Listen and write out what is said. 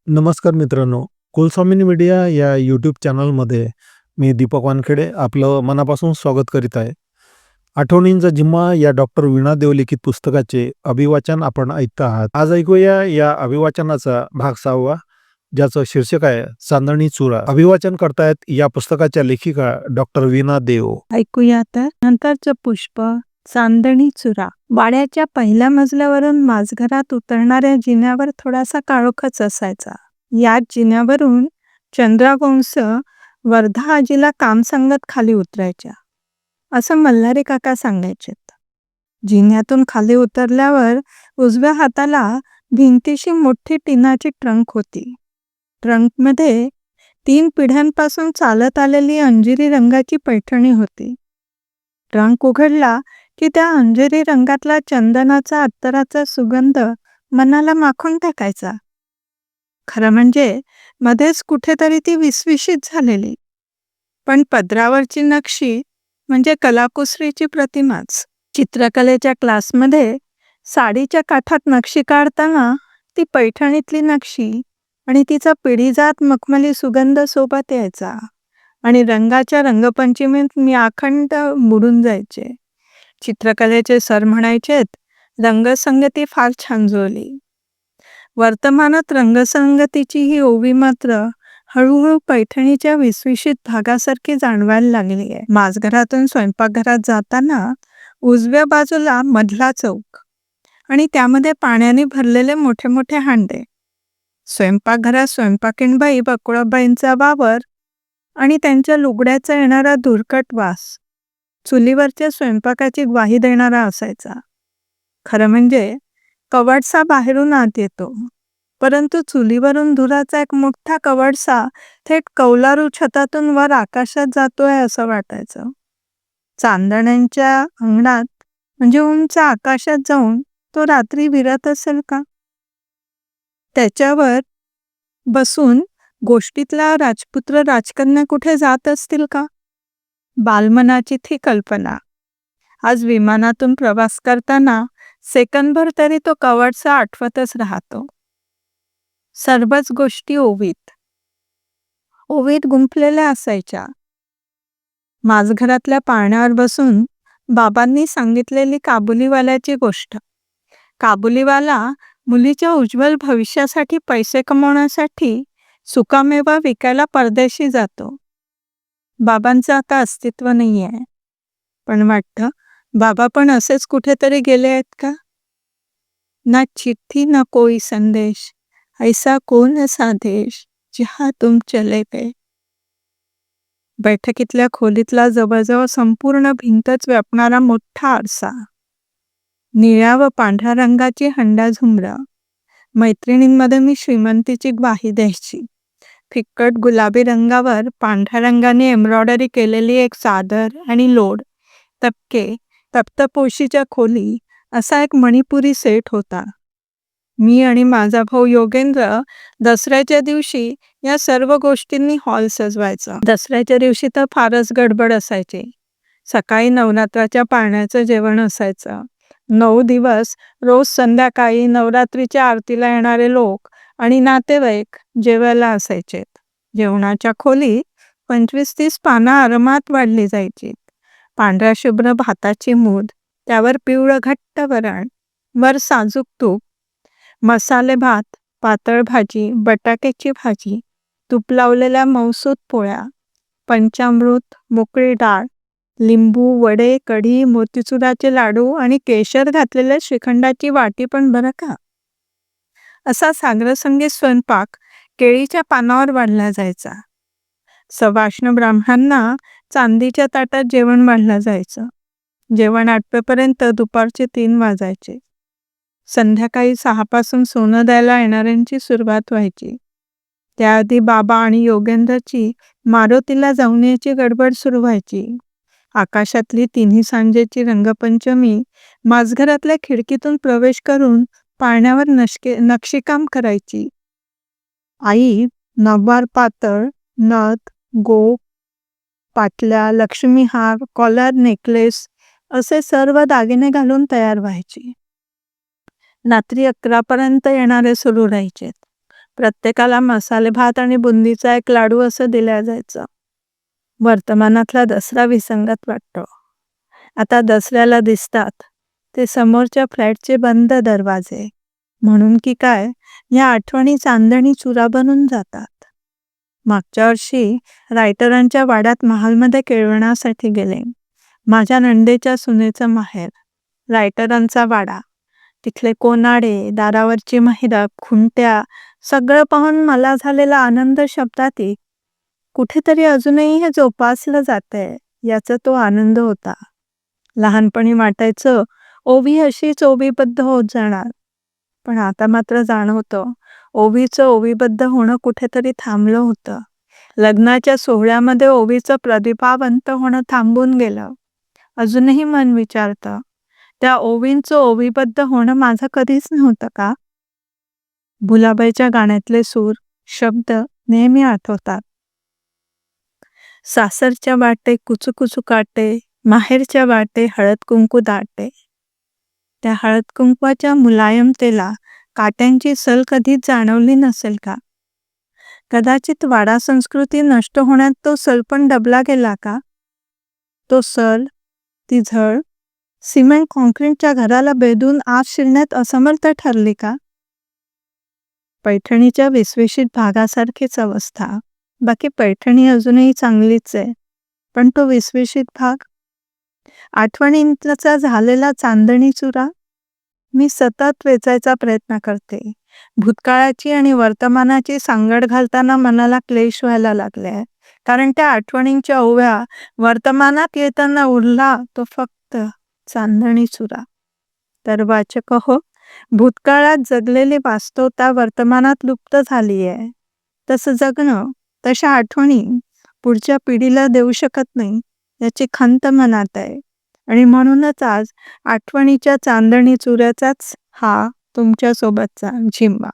नमस्कार मित्रांनो. कुलस्वामिनी मीडिया या यूट्यूब चॅनलमध्ये मी दीपक वानखेडे आपलं मनापासून स्वागत करीत आहे. आठवणींचा जिम्मा या डॉक्टर वीणा देव लिखित पुस्तकाचे अभिवाचन आपण ऐकत आहात. आज ऐकूया या अभिवाचनाचा भाग 6वा, ज्याचं शीर्षक आहे चांदणी चुरा. अभिवाचन करतायत या पुस्तकाच्या लेखिका डॉक्टर वीणा देव. ऐकूया तर नंतरचं पुष्प. चांदणी चुरा. वाड्याच्या पहिल्या मजल्यावरून माझघरात उतरणाऱ्या जिन्यावर थोडासा काळोखच असायचा. याच जिन्यावरून चंद्रावंश वर्धा आजीला काम सांगत खाली उतरायच्या, असं मल्हारी काका सांगायचे. जिन्यातून खाली उतरल्यावर उजव्या हाताला भिंतीशी मोठी टिनाची ट्रंक होती. ट्रंकमध्ये 3 पिढ्यांपासून चालत आलेली अंजिरी रंगाची पैठणी होती. ट्रंक उघडला की त्या अंजिरी रंगातला चंदनाचा अत्तराचा सुगंध मनाला माखून टाकायचा. खरं म्हणजे मध्येच कुठेतरी ती विसविशीत झालेली, पण पदरावरची नक्षी म्हणजे कलाकुसरीची प्रतिमाच. चित्रकलेच्या क्लासमध्ये साडीच्या काठात नक्षी काढताना ती पैठणीतली नक्षी आणि तिचा पिढीजात मखमली सुगंध सोबत यायचा आणि रंगाच्या रंगपंचमीत मी अखंड बुडून जायचे. चित्रकलेचे सर म्हणायचेत, रंगसंगती फार छान जुळली. वर्तमानात रंगसंगतीची ही ओवी मात्र हळूहळू पैठणीच्या विसविशीत भागासारखी जाणवायला लागली आहे. माझघरातून स्वयंपाकघरात जाताना उजव्या बाजूला मधला चौक आणि त्यामध्ये पाण्याने भरलेले मोठे मोठे हांडे. स्वयंपाकघरात स्वयंपाकीणबाई बकुळाबाईंचा वावर आणि त्यांच्या लुगड्याचा येणारा धुरकट वास चुलीवरच्या स्वयंपाकाची ग्वाही देणारा असायचा. खरं म्हणजे कवडसा बाहेरून आत येतो, परंतु चुलीवरून धुराचा एक मोठा कवडसा थेट कौलारू छतातून वर आकाशात जातोय असं वाटायचं. चांदण्यांच्या अंगणात म्हणजे उंच आकाशात जाऊन तो रात्री विरत असेल का? त्याच्यावर बसून गोष्टीतला राजपुत्र राजकन्या कुठे जात असतील का? बालमनाची ती कल्पना. आज विमानातून प्रवास करताना सेकंदभर तरी तो कवडसा आठवतच राहतो. सर्वच गोष्टी ओवीत गुंफलेल्या असायच्या. माझघरातल्या पाळण्यावर बसून बाबांनी सांगितलेली काबुलीवाल्याची गोष्ट. काबुलीवाला मुलीच्या उज्ज्वल भविष्यासाठी पैसे कमवण्यासाठी सुकामेवा विकायला परदेशी जातो. बाबांचं आता अस्तित्व नाही आहे, पण वाटतं बाबा पण असेच कुठेतरी गेले आहेत का? ना चिठ्ठी ना कोई संदेश, ऐसा कौन सा देश जहां तुम चले गए. बैठकीतल्या खोलीतला जवळजवळ संपूर्ण भिंतच व्यापणारा मोठा आरसा, निळ्या व पांढऱ्या रंगाची हंडाझुमरं. मैत्रिणींमध्ये मी श्रीमंतीची ग्वाही द्यायची. फिक्कट गुलाबी रंगावर पांढऱ्या रंगाने एम्ब्रॉयडरी केलेली एक चादर आणि लोड, तप्तपोशीच्या खोली असा एक मणिपुरी सेट होता. मी आणि माझा भाऊ योगेंद्र दसऱ्याच्या दिवशी या सर्व गोष्टींनी हॉल सजवायचा. दसऱ्याच्या दिवशी तर फारच गडबड असायची. सकाळी नवरात्राच्या पाळण्याचं जेवण असायचं. 9 दिवस रोज संध्याकाळी नवरात्रीच्या आरतीला येणारे लोक आणि नातेवाईक जेवायला असायचे. जेवणाच्या खोलीत 25-30 पानं आरामात वाढली जायची. पांढऱ्या शुभ्र भाताची मूद, त्यावर पिवळं घट्ट वरण, वर साजूक तूप, मसाले भात, पातळ भाजी, बटाट्याची भाजी, तूप लावलेल्या मौसूद पोळ्या, पंचामृत, मोकळी डाळ, लिंबू, वडे, कढी, मोतीचुराचे लाडू आणि केशर घातलेल्या श्रीखंडाची वाटी पण बरं का. असा साग्रसंगीत स्वयंपाक केळीच्या पानावर वाढला जायचा. सवाष्ण ब्राह्मणांना चांदीच्या ताटात जेवण वाढलं जायचं. जेवण आटपेपर्यंत दुपारचे 3 वाजायचे. संध्याकाळी 6 पासून सोनं द्यायला येणाऱ्यांची सुरुवात व्हायची. त्याआधी बाबा आणि योगेंद्रची मारुतीला जाऊन यायची गडबड सुरू व्हायची. आकाशातली तिन्ही सांजेची रंगपंचमी माझघरातल्या खिडकीतून प्रवेश करून पाळण्यावर नक्षीकाम करायची. आई नववार पातळ, नथ, गोप, पाटल्या, लक्ष्मीहार, कॉलर, नेकलेस असे सर्व दागिने घालून तयार व्हायची. रात्री 11 पर्यंत येणारे सुरू राहायचे. प्रत्येकाला मसाले भात आणि बुंदीचा एक लाडू असं दिल्या जायचं. वर्तमानातला दसरा विसंगत वाटतो. आता दसऱ्याला दिसतात ते समोरच्या फ्लॅटचे बंद दरवाजे, म्हणून की काय या आठवणी चांदणी चुरा बनून जातात. मागच्या वर्षी रायटरांच्या वाड्यात महालमध्ये केळवण्यासाठी गेले. माझ्या नंदेच्या सुनेचं माहेर, रायटरांचा वाडा. तिथले कोनाडे, दारावरची महिरप, खुंट्या, सगळं पाहून मला झालेला आनंद शब्दात कुठेतरी अजूनही हे जोपासलं जातंय याचा तो आनंद होता. लहानपणी वाटायचं ओवी अशीच ओवीबद्ध होत जाणार, पण आता मात्र जाणवतं ओवीचं ओवीबद्ध होणं कुठेतरी थांबलं होतं. लग्नाच्या सोहळ्यामध्ये ओवीचं प्रतिभावंत होणं थांबून गेलं. अजूनही मन विचारतं त्या ओवींचं ओवीबद्ध होणं माझं कधीच नव्हतं का? भुलाबाईच्या गाण्यातले सूर, शब्द नेहमी आठवतात. सासरच्या वाटे कुचुकुचु काटे, माहेरच्या वाटे हळद कुंकू दाटे. त्या हळद कुंकवाच्या मुलायमतेला काट्यांची सल कधीच जाणवली नसेल का? कदाचित वाडा संस्कृती नष्ट होण्यात तो सल पण दबला गेला का? तो सल, ती झळ, सिमेंट कॉन्क्रीटच्या घराला बेधून आत शिरण्यात असमर्थ ठरली का? पैठणीच्या विस्वेषित भागासारखीच अवस्था. बाकी पैठणी अजूनही चांगलीच आहे, पण तो विस्वेषित भाग, आठवणींचा झालेला चांदणी चुरा मी सतत वेचायचा प्रयत्न करते. भूतकाळाची आणि वर्तमानाची सांगड घालताना मनाला क्लेश व्हायला लागले, कारण त्या आठवणींच्या ओव्या वर्तमानात येताना उरला तो फक्त चांदणी चुरा. तर वाचक हो, भूतकाळात जगलेली वास्तवता वर्तमानात लुप्त झाली आहे. तसं जगणं, तशा आठवणी पुढच्या पिढीला देऊ शकत नाही याची खंत मनात आहे. आणि म्हणूनच आज आठवणीच्या चांदणी चुऱ्याचाच हा तुमच्यासोबतचा झिम्मा.